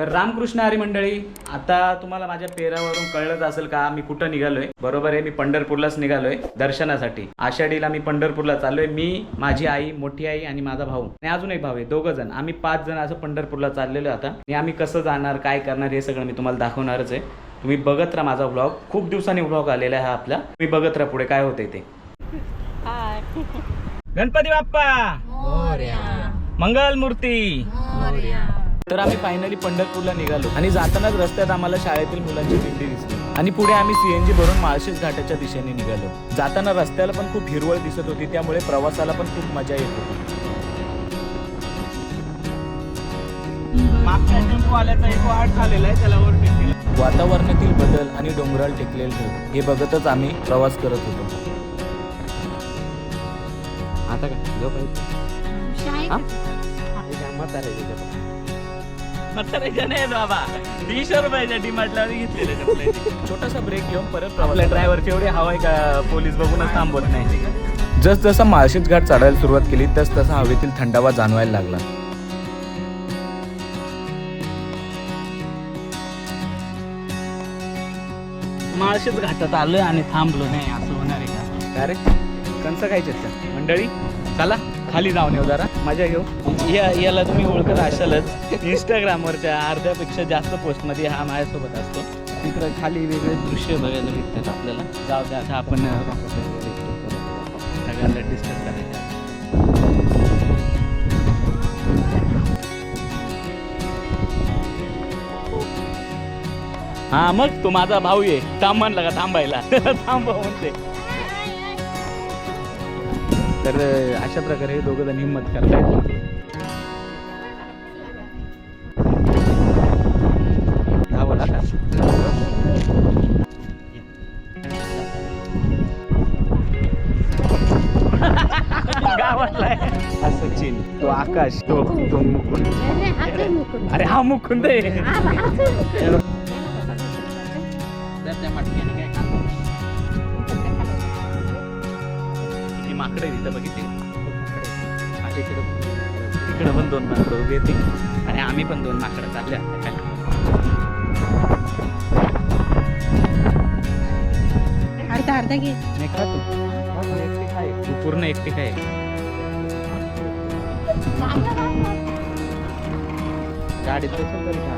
तर रामकृष्ण हरी मंडळी, आता तुम्हाला माझ्या पेरावरून कळलंच असेल का मी कुठं निघालोय. बरोबर आहे, मी पंढरपूरलाच निघालोय दर्शनासाठी. आषाढीला मी पंढरपूरला चाललोय. मी, माझी आई, मोठी आई आणि माझा भाऊ आणि अजून एक भाऊ आहे, 2 जण. आम्ही 5 जण असं पंढरपूरला चाललेलो आता. आणि आम्ही कसं जाणार, काय करणार हे सगळं मी तुम्हाला दाखवणारच आहे. तुम्ही बघत राहा माझा व्लॉग. खूप दिवसांनी व्लॉग आलेला आहे हा आपला. तुम्ही बघत राहा पुढे काय होतंय ते. गणपती बाप्पा मोरया, मंगल मूर्ती. मोरया. तर आम्ही फायनली पंढरपूरला निघालो आणि जातानाच रस्त्यात आम्हाला शाळेतील मुलांची दिंडी दिसली आणि पुढे आम्ही सीएनजी भरून माळशेज घाटाच्या दिशेने निघालो. जाताना रस्त्याला पण खूप हिरवळ दिसत होती, त्यामुळे प्रवासाला पण खूप मजा येत होती. मागच्या टेम्पो आल्याचा एक वाट झालेला आहे, त्याला वर टेकलेला. वातावरणातील बदल आणि डोंगराळ टेकलेले ढग हे बघतच आम्ही प्रवास करत होतो. आता काय छोटासा ब्रेक घेऊन परत आपल्या ड्रायव्हरची एवढी हवा आहे का पोलीस बघूनच थांबवत नाही. जसजसा माळशेज घाट चढायला सुरुवात केली तस तसा हवेतील थंडावा जाणवायला लागला. माळशेज घाटात आलोय आणि थांबलो नाही, असं होणार आहे का? अरे कंस खायचे मंडळी, चला खाली जाऊन येऊ, जरा मजा घेऊ. याला तुम्ही ओळखत असालच, इंस्टाग्रामवरच्या अर्ध्यापेक्षा जास्त पोस्टमध्ये हा माझ्यासोबत असतो. तिकडं खाली वेगळे दृश्य बघायला भेटतात आपल्याला. जाऊ द्या, आता आपण सगळ्यांना डिस्टर्ब करायचं. हा मग तो माझा भाऊ आहे, थांब म्हणला का थांबायला, थांबव म्हणते. तर अशा प्रकारे हे 2 जण हिंमत करतायत. बोला का गावातला आहे सचिन, तो आकाश, तो मुकुंद. अरे हा मुकुंद आहे. माकडे तिथं बघितली, तिकडे पण 2 माकडं उभी होती आणि आम्ही पण 2 माकडं चालले. अर्धा घे. नाही खा तू, एकटी खाय, तू पूर्ण एकटी खाय. गाडीत बसून तरी खा.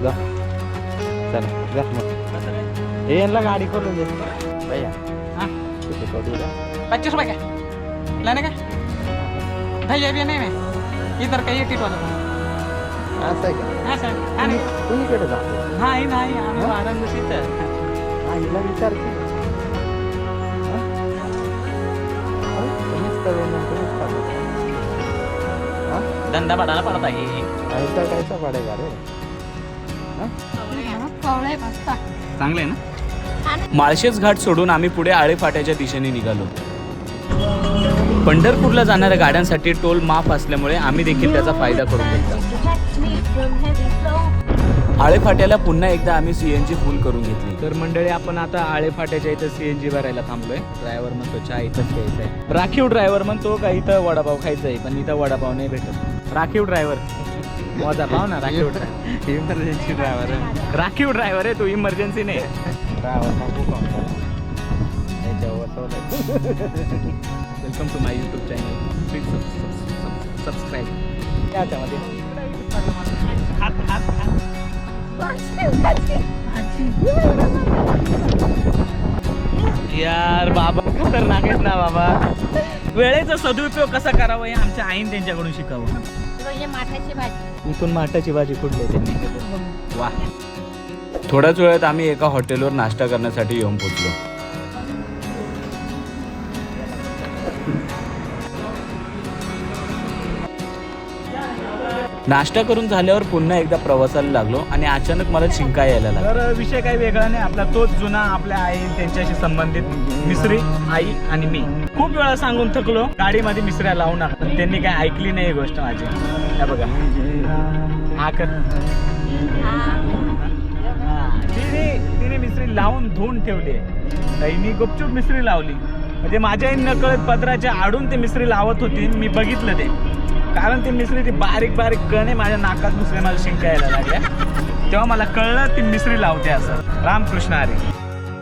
जा चला जा मग. हे यांना गाडी करून दे भैया. हाँ 25 रुपये का लेने का भैया भी नहीं मैं इधर का ये टिट वाला. असं आहे का? हां सर. आणि कुणीकडे जातो? नाही नाही, आम्ही वाराणसीत. हां हिला विचार की धंदा बढ़ाना पड़ता है. ऐसा कैसा पड़ेगा रे? चांगलं आहे ना. माळशेज घाट सोडून आम्ही पुढे आळे फाट्याच्या दिशेने निघालो. पंढरपूरला जाणाऱ्या गाड्यांसाठी टोल माफ असल्यामुळे आम्ही देखील त्याचा फायदा करून घेतला. आळे फाट्याला पुन्हा एकदा आम्ही सीएनजी फुल करून घेतली. तर मंडळी, आपण आता आळे फाट्याच्या इथं सीएनजी भरायला थांबलोय. ड्रायव्हर म्हणतो चहा इथंच प्यायचा आहे. राखीव ड्रायव्हर म्हणतो का इथं वडापाव खायचा आहे, पण इथं वडापाव नाही भेटत. राखीव ड्रायव्हर मजा पाव ना. राखीव इमर्जन्सी ड्रायव्हर आहे. राखीव ड्रायव्हर आहे तो, इमर्जन्सी नाही. Welcome to my YouTube channel. Please subscribe. त्याच्यामध्ये यार बाबा खतरनाक आहेत ना बाबा. वेळेचा सदुपयोग कसा करावा हे आमच्या आईन त्यांच्याकडून शिकावं. इथून माठाची भाजी कुठली आहे त्यांनी. वा. थोड्याच वेळात आम्ही एका हॉटेलवर नाश्ता करण्यासाठी येऊन पोहोचलो. नाश्ता करून झाल्यावर पुन्हा एकदा प्रवासाला लागलो आणि अचानक मला शिंका यायला लागला. तर विषय काही वेगळा नाही, आपला तोच जुना आपल्या आई त्यांच्याशी संबंधित मिसरी. आई आणि मी खूप वेळा सांगून थकलो गाडीमध्ये मिसऱ्या लावू नका, पण त्यांनी काय ऐकली नाही गोष्ट माझी. हे बघा हा कर. तिने मिसरी लावून धुवून ठेवली. ताईनी गुपचूप मिसरी लावली. म्हणजे माझ्या नकळत पदराच्या आडून ते मिसरी लावत होती. मी बघितलं ते कारण ती मिसरीची बारीक बारीक कण आहे माझ्या नाकात घुसले, मला शिंका यायला लागल्या. तेव्हा मला कळलं ती मिसरी लावते असं. रामकृष्ण हरी.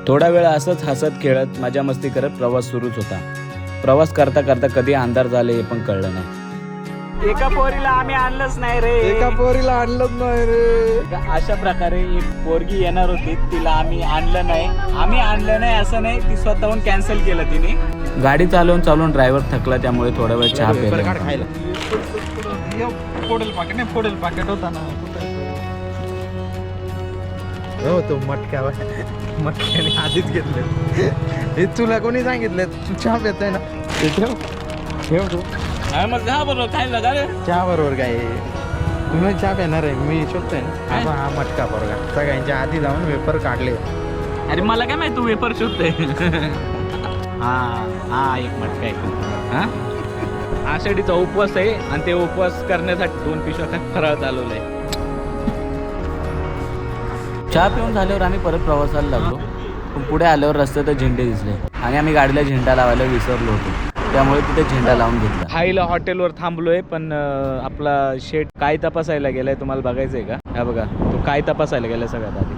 थोडा वेळ असंच हसत खेळत मजा मस्ती करत प्रवास सुरूच होता. प्रवास करता करता कधी अंधार झाले हे पण कळलं नाही. एका पोरीला आम्ही आणलंच नाही रे. एका पोरीला आणलंच नाही रे. अशा प्रकारे एक पोरगी येणार होती, तिला आम्ही आणलं नाही. आम्ही आणलं नाही असं नाही, ती स्वतःहून कॅन्सल केलं तिने. गाडी चालवून चालवून ड्रायव्हर थकला, त्यामुळे थोडा वेळ चहा प्यायला. खायला फोडेल पाकिट होता ना. हो तो मटक्याने आधीच घेतले. हे तुला कोणी सांगितलं? तू चहा पेत आहे ना, ते ठेव तू. मग जा बरोबर काय लगा रे. चहा बरोबर काय तुम्ही चहा पेणार आहे, मी शोधतोय ना. हा मटका बरोबर सगळ्यांच्या आधी जाऊन वेपर काढले. अरे मला काय माहिती तू वेपर शोधतोय. हा एक मटका आहे. हा आषाढीचा उपवास आहे आणि ते उपवास करण्यासाठी 2 पिशव्या फराळ चालवलंय. चहा पिऊन झाल्यावर आम्ही परत प्रवासाला लागलो. पण पुढे आल्यावर रस्त्यात झेंडे दिसले आणि आम्ही गाडीला झेंडा लावायला विसरलो होतो, त्यामुळे तिथे झेंडा लावून घेतला. खायला हॉटेलवर थांबलोय, पण आपला शेट काय तपासायला गेलाय तुम्हाला बघायचंय का? हा बघा, तो काय तपासायला गेलाय सगळ्यात आधी.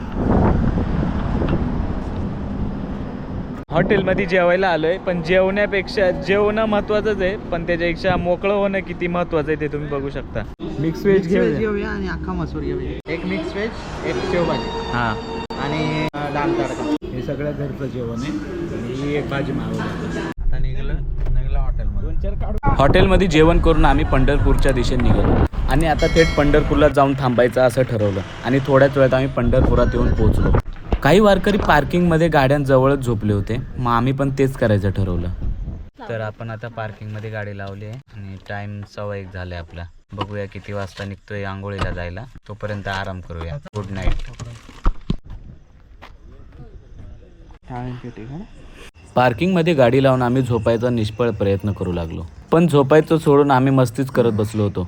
हॉटेलमध्ये जेवायला आलोय, पण जेवण्यापेक्षा जेवणं महत्वाचंच आहे, पण त्याच्यापेक्षा मोकळं होणं किती महत्वाचं आहे ते तुम्ही बघू शकता. मिक्स व्हेज घेऊया आणि अख्खा मसूर घेऊया. एक मिक्स व्हेज, एक शेवभाजी हा आणि दाल तडका. हे सगळं घरचं जेवण आहे आणि ही एक भाजी मागवली. आता निघलं हॉटेलमध्ये. हॉटेलमध्ये जेवण करून आम्ही पंढरपूरच्या दिशेने निघालो आणि आता थेट पंढरपूरला जाऊन थांबायचं असं ठरवलं आणि थोड्याच वेळात आम्ही पंढरपुरात येऊन पोहोचलो. काही वारकरी पार्किंगमध्ये गाड्यांजवळच झोपले होते, मग आम्ही पण तेच करायचं ठरवलं. तर आपण आता पार्किंगमध्ये गाडी लावली आहे आणि टाइम 1:15 झालाय आपला. बघूया किती वाजता निघतोय आंघोळीला जायला, तोपर्यंत आराम करूया. Good night. पार्किंगमध्ये गाडी लावून आम्ही झोपायचा निष्फळ प्रयत्न करू लागलो, पण झोपायचं सोडून आम्ही मस्तीच करत बसलो होतो.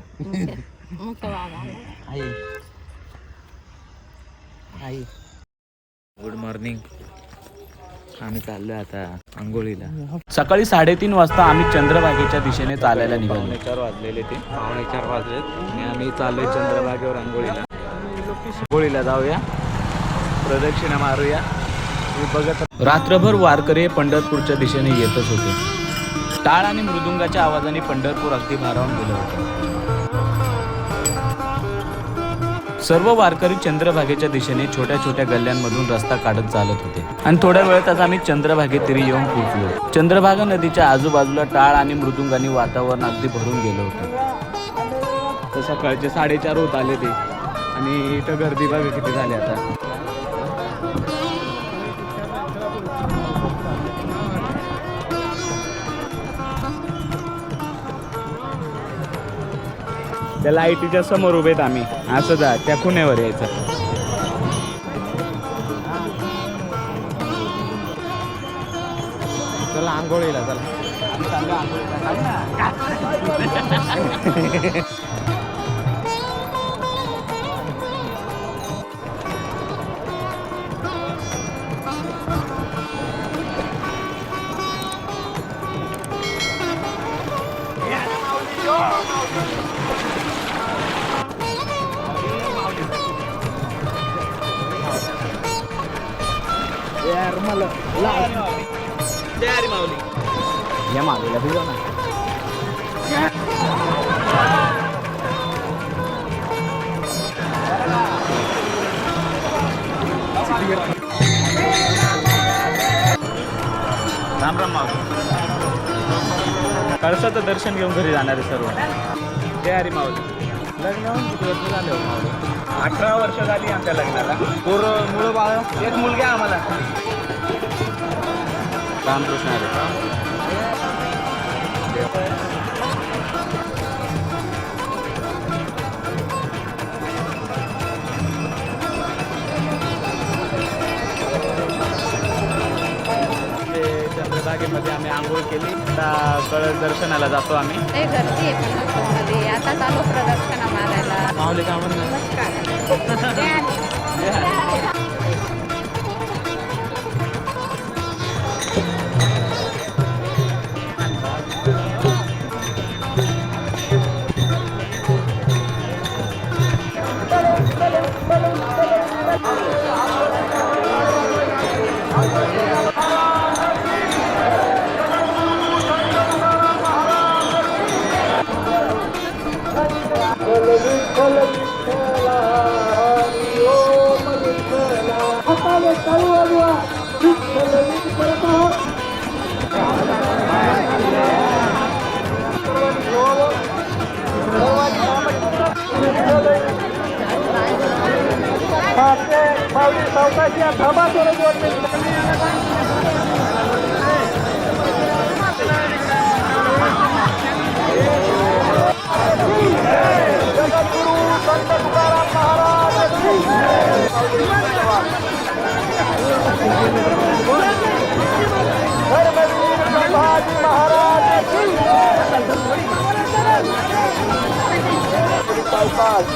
Good morning. आम्ही चाललोय आता आंघोळीला. सकाळी 3:30 वाजता आम्ही चंद्रभागेच्या दिशेने चालायला निघालो. 4 वाजलेले ते 4:15 वाजलेत आणि आम्ही चाललोय चंद्रभागेवर आंघोळीला. आंघोळीला जाऊया, प्रदक्षिणा मारूया. बघत रात्रभर वारकरी पंढरपूरच्या दिशेने येतच होते. टाळ आणि मृदुंगाच्या आवाजाने पंढरपूर अगदी भारावून गेलं होतं. सर्व वारकरी चंद्रभागेच्या दिशेने छोट्या छोट्या गल्ल्यांमधून रस्ता काढत चालत होते आणि थोड्या वेळातच आम्ही चंद्रभागे तिरी येऊन पोहोचलो. चंद्रभागा नदीच्या आजूबाजूला टाळ आणि मृदुंगाने वातावरण अगदी भरून गेलं होतं. तर सकाळचे 4:30 होत आले ते आणि इथं गर्दी बघा किती झाली आता. त्या लाईटीच्या समोर उभेत आम्ही. असं जा त्या खुण्यावर यायचं. चला आंघोळीला चला. या मागेला भिजव ना. राम राम मावली. कळसाचं दर्शन घेऊन घरी जाणारे सर्व. जय हरी माऊली. लग्न होऊन किती वर्ष झाले हो माऊली? 18 वर्ष झाली आमच्या लग्नाला. मुलं बाळ एक मुलगा आम्हाला. रामकृष्ण हरी. चंद्रभागेमध्ये आम्ही आंघोळ केली. आता कळस दर्शनाला जातो आम्ही. ते गर्दी आहे पंढरपूरमध्ये. आता चालू प्रदक्षिणा मारायला. माऊली का म्हणून माऊली सावकाशी या थांबा थोडं जोडले. जगद्गुरु संत तुकाराम महाराज की धर्मवीर संभाजी महाराज की सावकाश.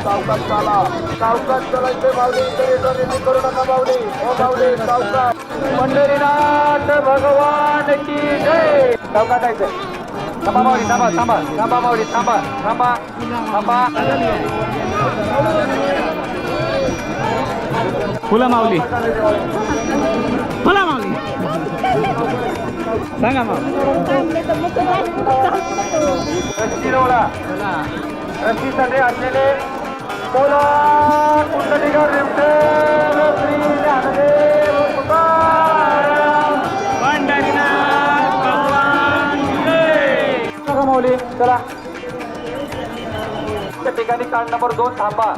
सावकाश चाला, सावकाश चालायचे माऊली. तरी करू नका माऊली. हो माऊली सावकाश. पंढरीनाथ भगवान की जय. सावकाश जायचं. थांबा माऊली, थांबा थांबा थांबा माऊली, थांबा थांबा थांबा. फुला माऊली, फुला माऊली, सांगा माऊली. रस्तीरोडा रस्तीसाठी असलेले बोला कुंडलिका विठ्ठल श्री ज्ञानदेव तुकाराम पंढरीनाथ भगवान की जय. बघा माऊली चला. त्या ठिकाणी कार्ड नंबर 2 थांबा.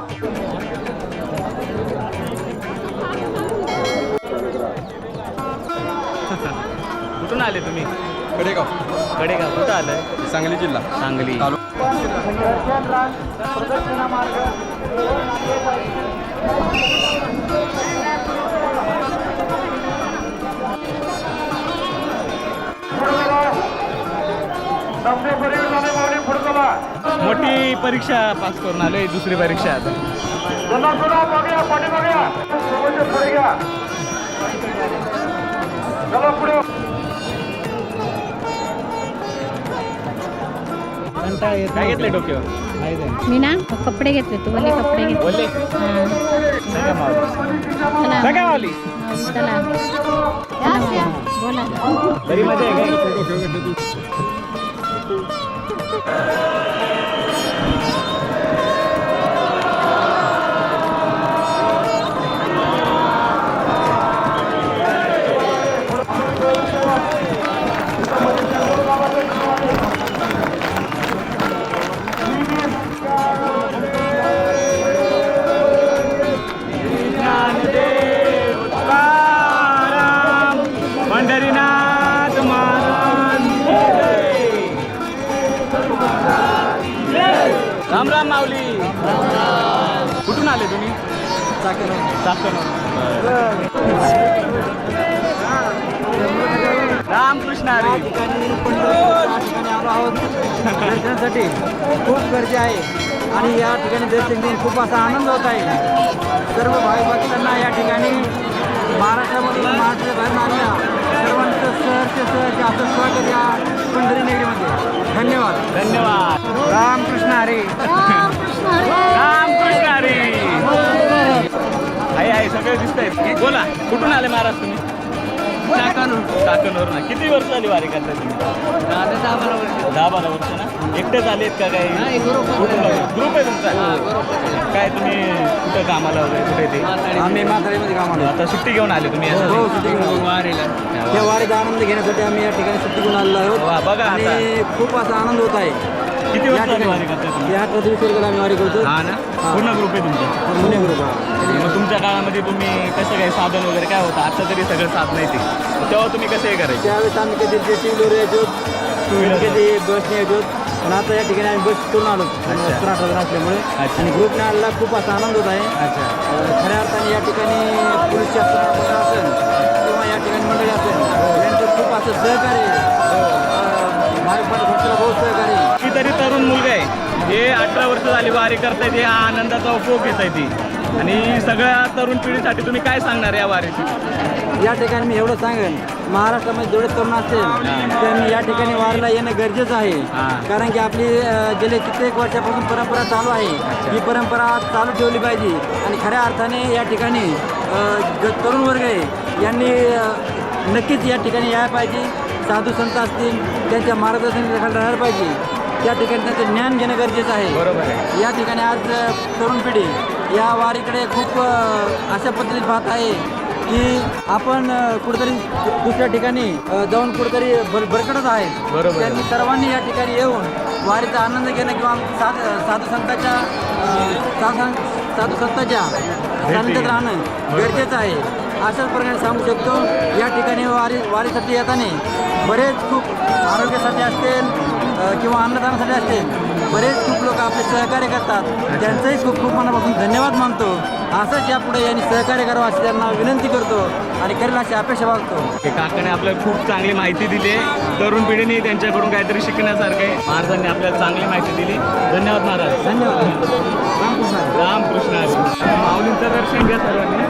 कुठून आले तुम्ही? कडेगाव, कडेगाव. कुठं आलं? सांगली जिल्हा. सांगली. प्रदक्षिणा मार्ग मोठी परीक्षा पास करून आलोय. दुसरी परीक्षा आता. पुढे घ्या. चला पुढे. काय घेतलंय डोक्यावर? मी ना कपडे घेतले, तू बोलले कपडे घेतले. बोलले हां. सांगा माऊली. चला सांगा माऊली. चला बोला. तरी मजा आहे काय? पंढरीनाथ महाराज की जय. राम राम माऊली. कुठून आले तुम्ही? चाकण. रामकृष्ण हरी. दर्शनासाठी खूप गर्दी आहे आणि या ठिकाणी दर्शन घेऊन खूप असा आनंद होत आहे. सर्व भाविक भक्तांना या ठिकाणी महाराष्ट्रामधून महाराष्ट्राच्या बाहेर आलेल्या सर्वांचं सहर्ष असं स्वागत या पंढरी नगरीमध्ये. धन्यवाद. धन्यवाद. रामकृष्ण हरी. रामकृष्ण हरी. आहे सगळे दिसत आहेत. बोला, कुठून आले महाराज तुम्ही? चाकणवर ना. किती वर्ष झाली वारी करताय तुम्ही? 10-12 वर्ष ना. एकटेच आलेत का काही? ग्रुप आहे तुमचा? काय तुम्ही कुठं कामाला वगैरे कुठे ते? आम्ही म्हातारीमध्ये कामाला. आता सुट्टी घेऊन आले तुम्ही यासाठी? हो, सुट्टी घेऊन वारीला. त्या वारीचा आनंद घेण्यासाठी आम्ही या ठिकाणी सुट्टी घेऊन आलेलो वा, आहोत बघा आता. आणि खूप असा आनंद होत आहे. किती वर्ष झाली वारी करताय तुम्ही? या 28 वर्षाला आम्ही वारी करतो. हा ना. पूर्ण ग्रुप आहे तुमचा? पुणे ग्रुप आहे. मग तुमच्या काळामध्ये तुम्ही कसं काय साधन वगैरे काय होतं? आता तरी सगळं साधन आहे ते. तेव्हा तुम्ही कसं हे करायचे? त्यावेळेस आम्ही कधी टेस्टिंगवर यायचो, कधी बसने यायचो. पण आता या ठिकाणी आम्ही बस करून आलो त्रास असल्यामुळे. अच्छा. आणि ग्रुपने आलेला खूप असा आनंद होत आहे. अच्छा. खऱ्या अर्थाने या ठिकाणी पोलीस शासन असेल किंवा या ठिकाणी मंडळी असेल यांचं खूप असं सहकार्य भाविक भक्ताला बहुत सहकार्य. कितीतरी तरुण मुलगा आहे जे 18 वर्ष झाली वारी करतायत. हे आनंदाचा उपभोग घेत आहे ती. आणि सगळ्या तरुण पिढीसाठी तुम्ही काय सांगणार या वारीची? या ठिकाणी मी एवढं सांगेन, महाराष्ट्रामध्ये जेवढे तरुण असतील त्यांनी या ठिकाणी वारीला येणं गरजेचं आहे. कारण की आपली गेले कित्येक वर्षापासून परंपरा चालू आहे. ही परंपरा चालू ठेवली पाहिजे आणि खऱ्या अर्थाने या ठिकाणी जो तरुण वर्ग आहे यांनी नक्कीच या ठिकाणी यायला पाहिजे. साधू संत असतील त्यांच्या मार्गदर्शनाखाली राहायला पाहिजे. त्या ठिकाणी त्यांचं ज्ञान घेणं गरजेचं आहे. बरोबर आहे. या ठिकाणी आज तरुण पिढी या वारीकडे खूप अशा पद्धतीने पाहत आहे की आपण कुठेतरी दुसऱ्या ठिकाणी जाऊन कुठेतरी भरकटत आहे. बरोबर. त्यांनी सर्वांनी या ठिकाणी येऊन वारीचा आनंद घेणं किंवा साधू संतांच्या सानिध्यात राहणं गरजेचं आहे. अशाच प्रकारे सांगू शकतो. या ठिकाणी वारीसाठी येताना बरेच खूप आरोग्यासाठी असतील किंवा अन्नदानासाठी असतील बरेच खूप लोक आपले सहकार्य करतात. त्यांचंही खूप खूप मनापासून धन्यवाद मानतो. असंच यापुढे यांनी सहकार्य करावं अशी त्यांना विनंती करतो आणि करेल अशी अपेक्षा बाळगतो. हे काकाने आपल्याला खूप चांगली माहिती दिली आहे. तरुण पिढीने त्यांच्याकडून काहीतरी शिकण्यासारखं आहे. महाराजांनी आपल्याला चांगली माहिती दिली. धन्यवाद महाराज. धन्यवाद. रामकृष्ण हरी. रामकृष्ण हरी. माऊलींचं दर्शन घ्या सर्वांनी.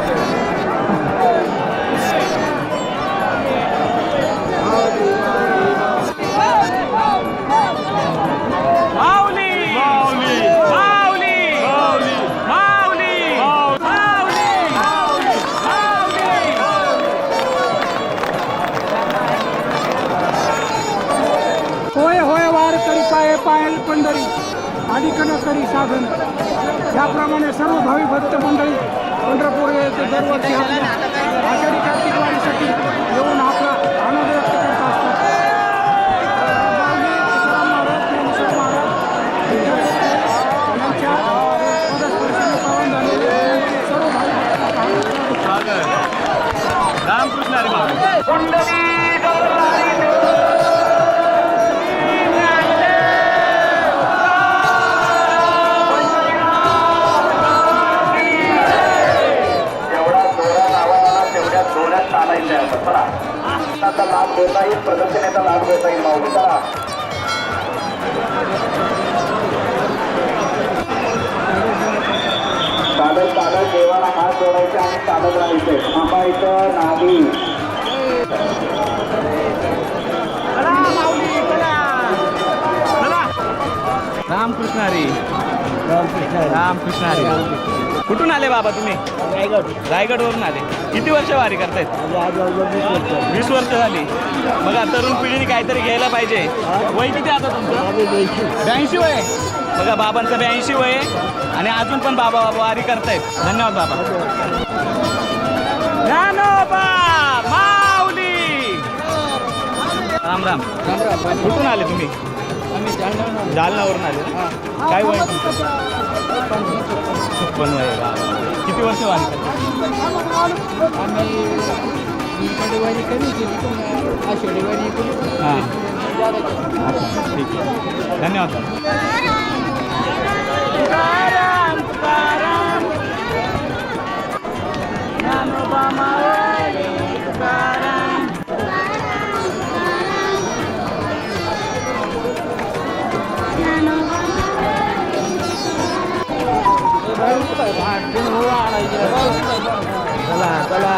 होय होय वार करी पाये पायल पंढरी आदिकन करी साधन. त्याप्रमाणे सर्व भावी भक्त मंडळी पंढरपूर येथे दरवर्षी आपल्या आषाढी कार्तिक वारीसाठी येऊन आपला आनंद व्यक्त करत असतात. माऊली, तुकाराम महाराज, ज्ञानेश्वर महाराज यांच्या पदस्पर्शाने पावन झालेले सर्व भावी भक्त रामकृष्ण हरी महाराज. लाभ घेता येईल, प्रदर्शनाचा लाभ घेता येईल. माऊली चला. चालत देवाला हात जोडायचे आणि चालत राहायचे. थांबायचं नाही. रामकृष्ण हरी. रामकृष्ण हरी. कुठून आले बाबा तुम्ही? रायगडवरून आले. किती वर्ष वारी करतायत? 20 वर्ष झाली. बघा तरुण पिढीने काहीतरी घ्यायला पाहिजे. वय किती आता तुमचं? 82 वय. बघा बाबांचं 82 वय आणि अजून पण बाबा वारी करतायत. धन्यवाद बाबा. ज्ञानोबा माऊली. राम राम. कुठून आले तुम्ही? जालन्यावरून आले ना? काय वय? 56 वय. किती वर्ष वारी करतात? हां ठीक आहे. धन्यवाद. चला चला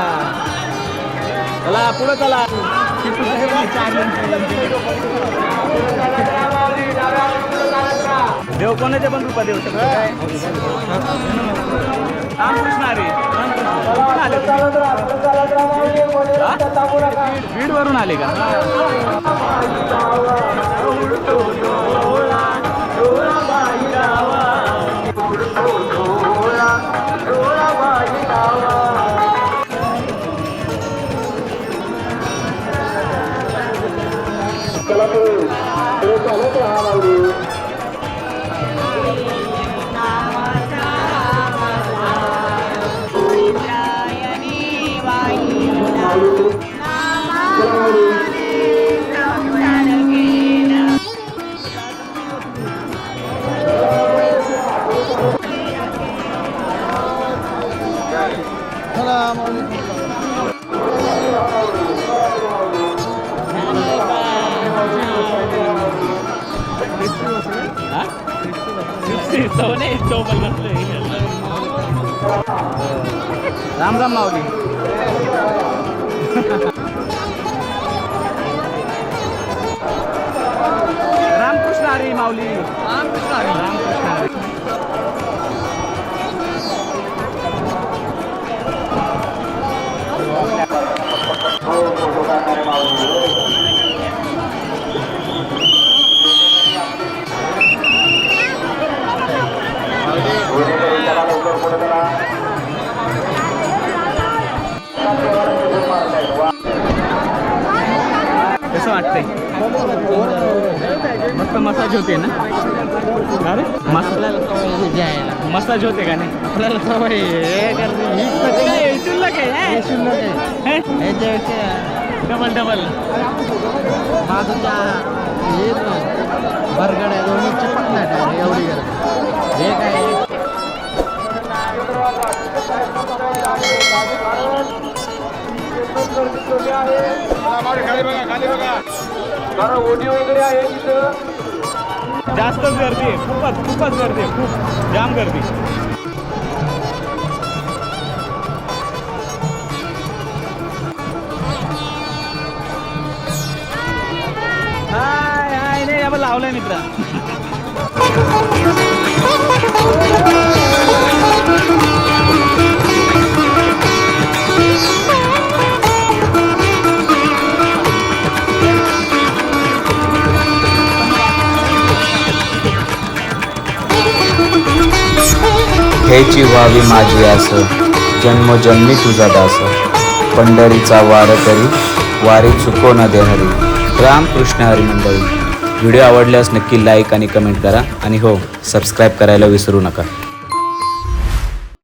चला पुढे चला. देव कोणाच्या पण रूपात देऊ शकतो. रामकृष्ण हरी. बीड वरून आले का? राम राम माऊली. रामकृष्ण हरी माऊली. रामकृष्ण हरी. रामकृष्ण हरी. लवकर पुढे चला. कसं वाटतंय? मस्त मसाज होते ना? अरे मसाज होते का नाही? आपल्याला सवय डबल डबल बरगड आहे दोन्ही चिपक नाही एवढी हे काय ओटी वगैरे आहे तिथं. जास्तच गर्दी आहे, खूपच गर्दी आहे, खूप जाम गर्दी. हाय नाही आपण लावलंय मित्रा. हेची व्हावी माझी आस, जन्मोजन्मी तुझा दास. पंढरीचा वार करी, वारी चुको न दे हरी. रामकृष्ण हरी मंडळी. व्हिडिओ आवडल्यास नक्की लाईक आणि कमेंट करा आणि हो सबस्क्राईब करायला विसरू नका.